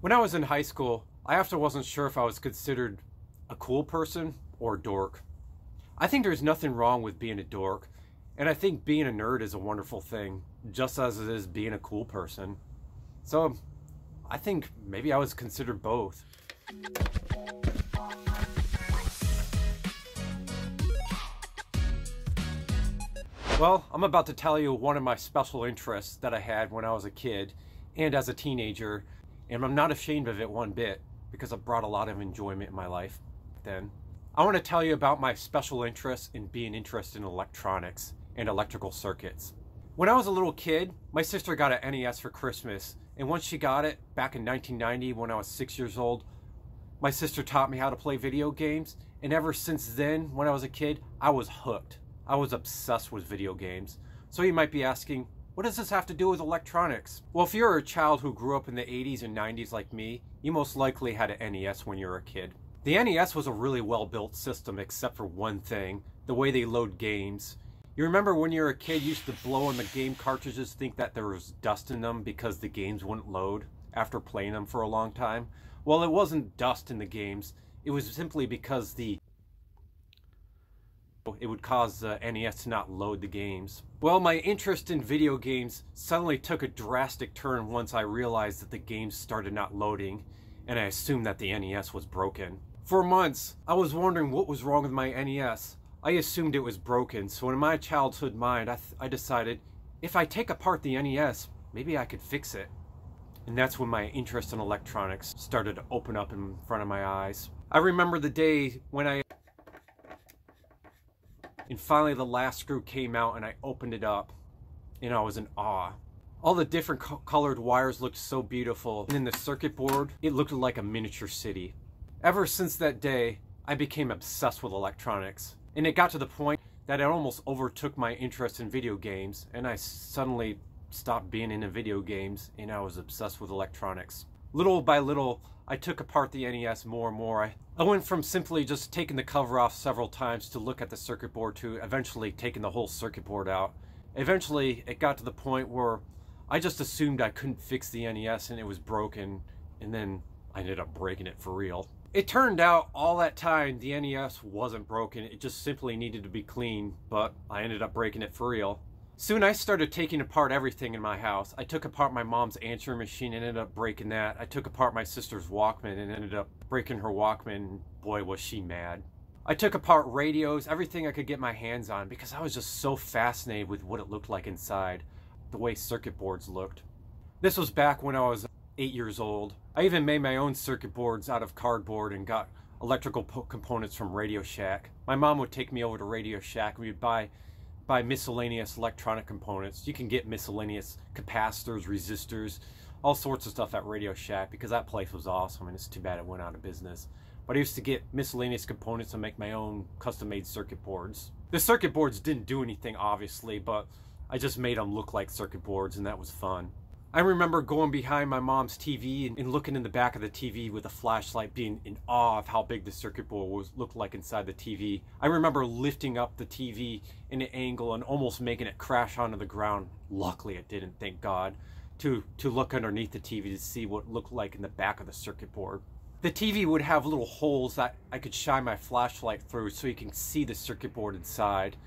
When I was in high school, I often wasn't sure if I was considered a cool person or a dork. I think there's nothing wrong with being a dork, and I think being a nerd is a wonderful thing, just as it is being a cool person. So, I think maybe I was considered both. Well, I'm about to tell you one of my special interests that I had when I was a kid and as a teenager, and I'm not ashamed of it one bit because it brought a lot of enjoyment in my life then. I want to tell you about my special interest in being interested in electronics and electrical circuits. When I was a little kid, my sister got an NES for Christmas, and once she got it back in 1990 when I was 6 years old, my sister taught me how to play video games, and ever since then, when I was a kid, I was hooked. I was obsessed with video games. So you might be asking, what does this have to do with electronics? Well, if you're a child who grew up in the 80s and 90s like me, you most likely had an NES when you were a kid. The NES was a really well-built system except for one thing, the way they load games. You remember when you were a kid, you used to blow on the game cartridges, think that there was dust in them because the games wouldn't load after playing them for a long time? Well, it wasn't dust in the games. It was simply because it would cause the NES to not load the games. Well, my interest in video games suddenly took a drastic turn once I realized that the games started not loading, and I assumed that the NES was broken. For months, I was wondering what was wrong with my NES. I assumed it was broken, so in my childhood mind, I decided, if I take apart the NES, maybe I could fix it. And that's when my interest in electronics started to open up in front of my eyes. I remember the day when and finally the last screw came out and I opened it up and I was in awe. All the different colored wires looked so beautiful, and in the circuit board, it looked like a miniature city. Ever since that day, I became obsessed with electronics, and it got to the point that it almost overtook my interest in video games, and I suddenly stopped being into video games and I was obsessed with electronics. Little by little, I took apart the NES more and more. I went from simply just taking the cover off several times to look at the circuit board to eventually taking the whole circuit board out. Eventually, it got to the point where I just assumed I couldn't fix the NES and it was broken, and then I ended up breaking it for real. It turned out all that time the NES wasn't broken, it just simply needed to be cleaned, but I ended up breaking it for real. Soon I started taking apart everything in my house. I took apart my mom's answering machine and ended up breaking that. I took apart my sister's Walkman and ended up breaking her Walkman. Boy, was she mad. I took apart radios, everything I could get my hands on, because I was just so fascinated with what it looked like inside, the way circuit boards looked. This was back when I was 8 years old. I even made my own circuit boards out of cardboard and got electrical components from Radio Shack. My mom would take me over to Radio Shack and we'd buy miscellaneous electronic components. You can get miscellaneous capacitors, resistors, all sorts of stuff at Radio Shack because that place was awesome, and it's too bad it went out of business. But I used to get miscellaneous components and make my own custom-made circuit boards. The circuit boards didn't do anything, obviously, but I just made them look like circuit boards, and that was fun. I remember going behind my mom's TV and looking in the back of the TV with a flashlight, being in awe of how big the circuit board looked like inside the TV. I remember lifting up the TV in an angle and almost making it crash onto the ground. Luckily it didn't, thank God, to look underneath the TV to see what it looked like in the back of the circuit board. The TV would have little holes that I could shine my flashlight through so you can see the circuit board inside.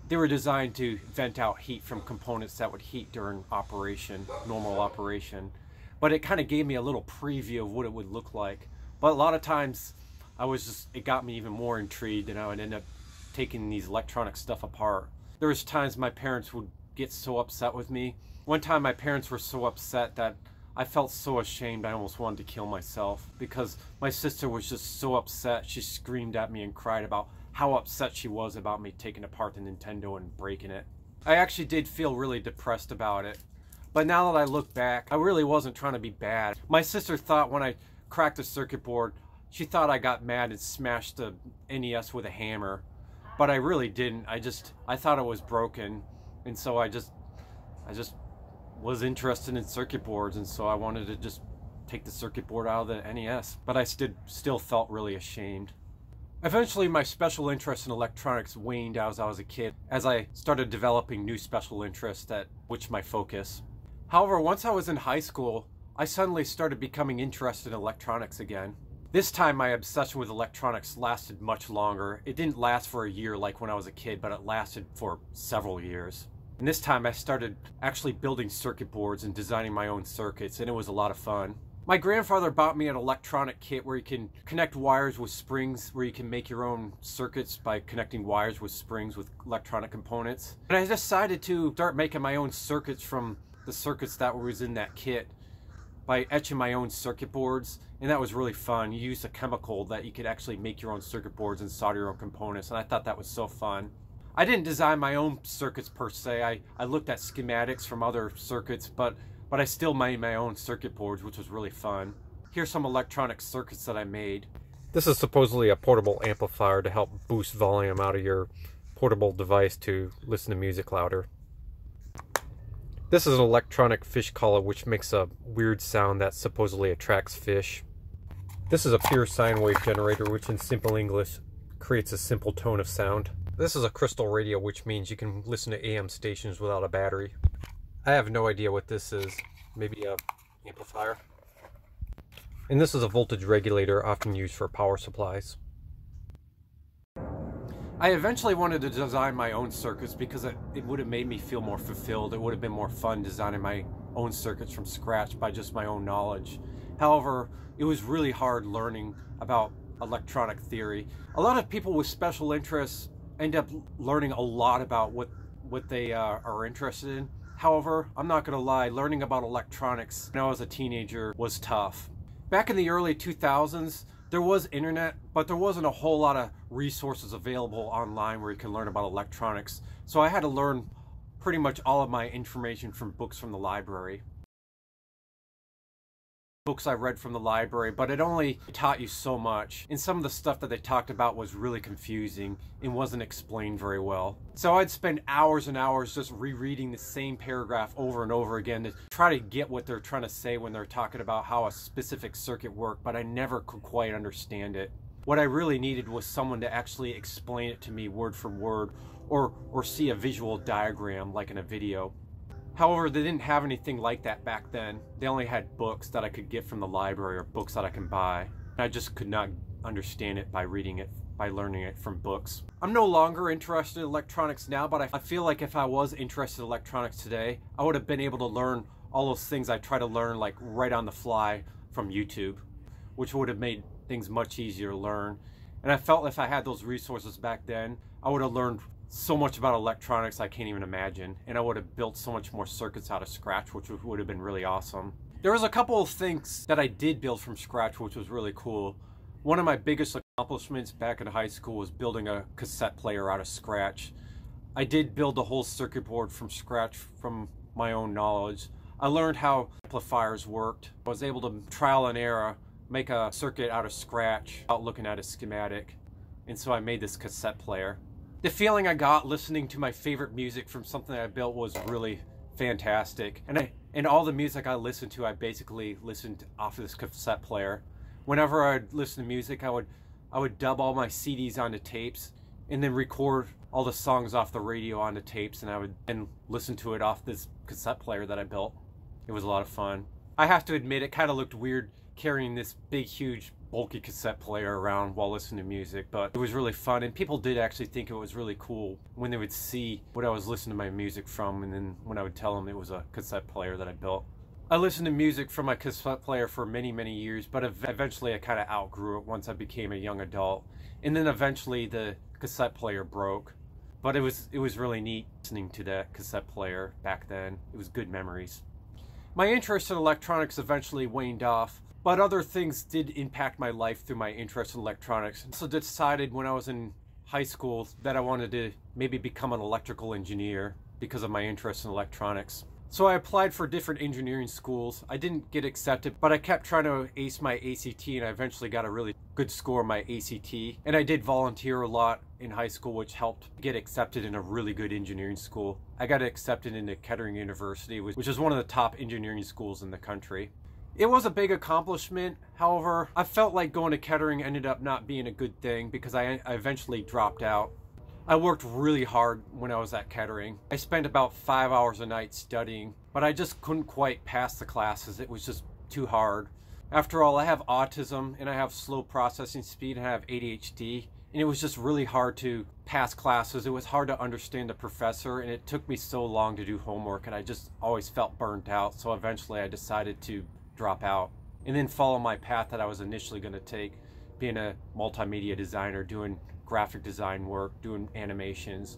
They were designed to vent out heat from components that would heat during operation, normal operation. But it kind of gave me a little preview of what it would look like. But a lot of times, it got me even more intrigued, and I would end up taking these electronic stuff apart. There was times my parents would get so upset with me. One time my parents were so upset that I felt so ashamed I almost wanted to kill myself because my sister was just so upset. She screamed at me and cried about how upset she was about me taking apart the Nintendo and breaking it. I actually did feel really depressed about it. But now that I look back, I really wasn't trying to be bad. My sister thought when I cracked the circuit board, she thought I got mad and smashed the NES with a hammer. But I really didn't. I thought it was broken. And so I just was interested in circuit boards, and so I wanted to just take the circuit board out of the NES. But I still felt really ashamed. Eventually, my special interest in electronics waned as I was a kid, as I started developing new special interests that which my focus. However, once I was in high school, I suddenly started becoming interested in electronics again. This time my obsession with electronics lasted much longer. It didn't last for a year like when I was a kid, but it lasted for several years. And this time I started actually building circuit boards and designing my own circuits, and it was a lot of fun. My grandfather bought me an electronic kit where you can connect wires with springs, where you can make your own circuits by connecting wires with springs with electronic components. And I decided to start making my own circuits from the circuits that was in that kit by etching my own circuit boards, and that was really fun. You used a chemical that you could actually make your own circuit boards and solder your own components, and I thought that was so fun. I didn't design my own circuits per se. I looked at schematics from other circuits, but I still made my own circuit boards, which was really fun. Here's some electronic circuits that I made. This is supposedly a portable amplifier to help boost volume out of your portable device to listen to music louder. This is an electronic fish collar which makes a weird sound that supposedly attracts fish. This is a pure sine wave generator which in simple English creates a simple tone of sound. This is a crystal radio, which means you can listen to AM stations without a battery. I have no idea what this is. Maybe a amplifier. And this is a voltage regulator often used for power supplies. I eventually wanted to design my own circuits because it would have made me feel more fulfilled. It would have been more fun designing my own circuits from scratch by just my own knowledge. However, it was really hard learning about electronic theory. A lot of people with special interests end up learning a lot about what they are interested in. However, I'm not gonna lie, learning about electronics when I was a teenager was tough. Back in the early 2000s, there was internet, but there wasn't a whole lot of resources available online where you can learn about electronics. So I had to learn pretty much all of my information from books from the library. Books I read from the library, but it only taught you so much. And some of the stuff that they talked about was really confusing and wasn't explained very well. So I'd spend hours and hours just rereading the same paragraph over and over again to try to get what they're trying to say when they're talking about how a specific circuit worked, but I never could quite understand it. What I really needed was someone to actually explain it to me word for word, or see a visual diagram like in a video. However, they didn't have anything like that back then. They only had books that I could get from the library or books that I can buy. I just could not understand it by reading it, by learning it from books. I'm no longer interested in electronics now, but I feel like if I was interested in electronics today, I would have been able to learn all those things I try to learn like right on the fly from YouTube, which would have made things much easier to learn. And I felt if I had those resources back then, I would have learned so much about electronics I can't even imagine, and I would have built so much more circuits out of scratch, which would have been really awesome. There was a couple of things that I did build from scratch, which was really cool. One of my biggest accomplishments back in high school was building a cassette player out of scratch. I did build the whole circuit board from scratch from my own knowledge. I learned how amplifiers worked. I was able to trial and error make a circuit out of scratch without looking at a schematic, and so I made this cassette player. The feeling I got listening to my favorite music from something I built was really fantastic. And all the music I listened to, I basically listened off of this cassette player. Whenever I'd listen to music, I would dub all my CDs onto tapes and then record all the songs off the radio onto tapes, and I would then listen to it off this cassette player that I built. It was a lot of fun. I have to admit, it kind of looked weird carrying this big, huge, bulky cassette player around while listening to music, but it was really fun, and people did actually think it was really cool when they would see what I was listening to my music from, and then when I would tell them it was a cassette player that I built. I listened to music from my cassette player for many, many years, but eventually I kind of outgrew it once I became a young adult, and then eventually the cassette player broke. But it was really neat listening to that cassette player back then. It was good memories. My interest in electronics eventually waned off, but other things did impact my life through my interest in electronics. I also decided when I was in high school that I wanted to maybe become an electrical engineer because of my interest in electronics. So I applied for different engineering schools. I didn't get accepted, but I kept trying to ace my ACT, and I eventually got a really good score on my ACT. And I did volunteer a lot in high school, which helped get accepted in a really good engineering school. I got accepted into Kettering University, which is one of the top engineering schools in the country. It was a big accomplishment. However, I felt like going to Kettering ended up not being a good thing because I eventually dropped out. I worked really hard when I was at Kettering. I spent about 5 hours a night studying, but I just couldn't quite pass the classes. It was just too hard. After all, I have autism and I have slow processing speed and I have ADHD, and it was just really hard to pass classes. It was hard to understand the professor, and it took me so long to do homework, and I just always felt burnt out. So eventually I decided to drop out and then follow my path that I was initially going to take, being a multimedia designer, doing graphic design work, doing animations,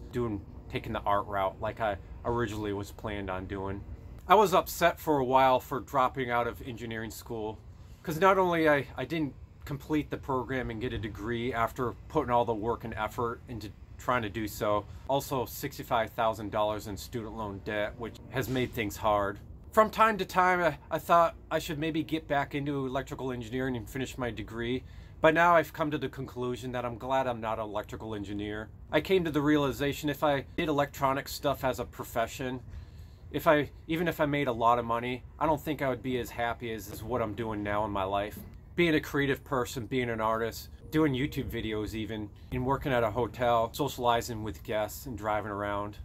taking the art route like I originally was planned on doing. I was upset for a while for dropping out of engineering school, because not only I didn't complete the program and get a degree after putting all the work and effort into trying to do so, also $65,000 in student loan debt, which has made things hard. From time to time, I thought I should maybe get back into electrical engineering and finish my degree, but now I've come to the conclusion that I'm glad I'm not an electrical engineer. I came to the realization if I did electronic stuff as a profession, even if I made a lot of money, I don't think I would be as happy as what I'm doing now in my life. Being a creative person, being an artist, doing YouTube videos even, and working at a hotel, socializing with guests and driving around.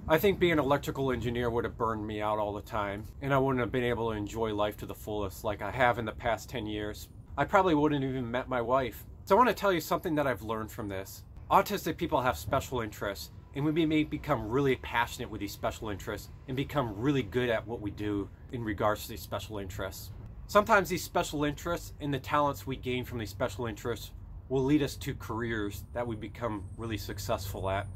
I think being an electrical engineer would have burned me out all the time, and I wouldn't have been able to enjoy life to the fullest like I have in the past 10 years. I probably wouldn't have even met my wife. So I want to tell you something that I've learned from this. Autistic people have special interests, and we may become really passionate with these special interests and become really good at what we do in regards to these special interests. Sometimes these special interests and the talents we gain from these special interests will lead us to careers that we become really successful at.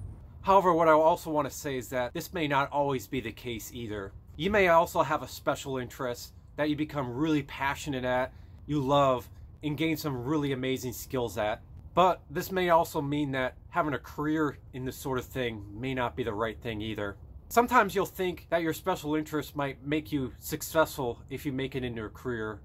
However, what I also want to say is that this may not always be the case either. You may also have a special interest that you become really passionate at, you love, and gain some really amazing skills at. But this may also mean that having a career in this sort of thing may not be the right thing either. Sometimes you'll think that your special interest might make you successful if you make it into a career,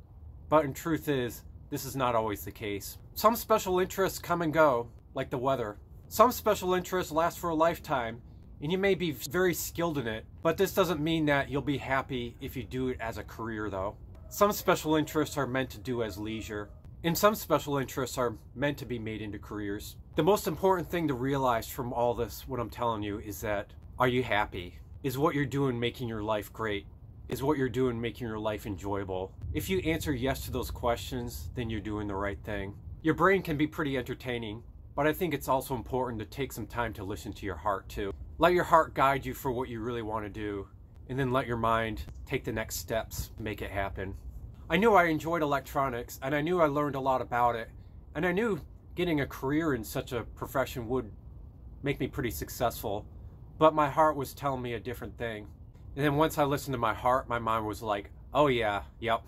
but in truth is, this is not always the case. Some special interests come and go, like the weather. Some special interests last for a lifetime, and you may be very skilled in it, but this doesn't mean that you'll be happy if you do it as a career though. Some special interests are meant to do as leisure, and some special interests are meant to be made into careers. The most important thing to realize from all this, what I'm telling you, is that, are you happy? Is what you're doing making your life great? Is what you're doing making your life enjoyable? If you answer yes to those questions, then you're doing the right thing. Your brain can be pretty entertaining, but I think it's also important to take some time to listen to your heart too. Let your heart guide you for what you really want to do, and then let your mind take the next steps to make it happen. I knew I enjoyed electronics, and I knew I learned a lot about it, and I knew getting a career in such a profession would make me pretty successful, but my heart was telling me a different thing. And then once I listened to my heart, my mind was like, oh yeah, yep.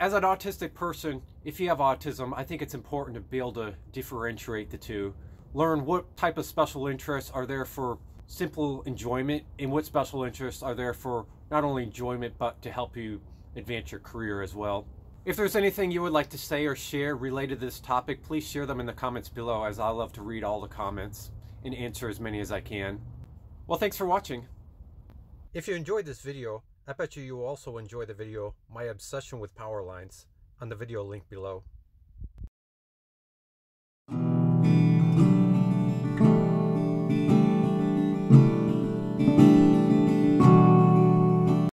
As an autistic person, if you have autism, I think it's important to be able to differentiate the two. Learn what type of special interests are there for simple enjoyment, and what special interests are there for not only enjoyment, but to help you advance your career as well. If there's anything you would like to say or share related to this topic, please share them in the comments below, as I love to read all the comments and answer as many as I can. Well, thanks for watching. If you enjoyed this video, I bet you will also enjoy the video, My Obsession with Power Lines, on the video link below.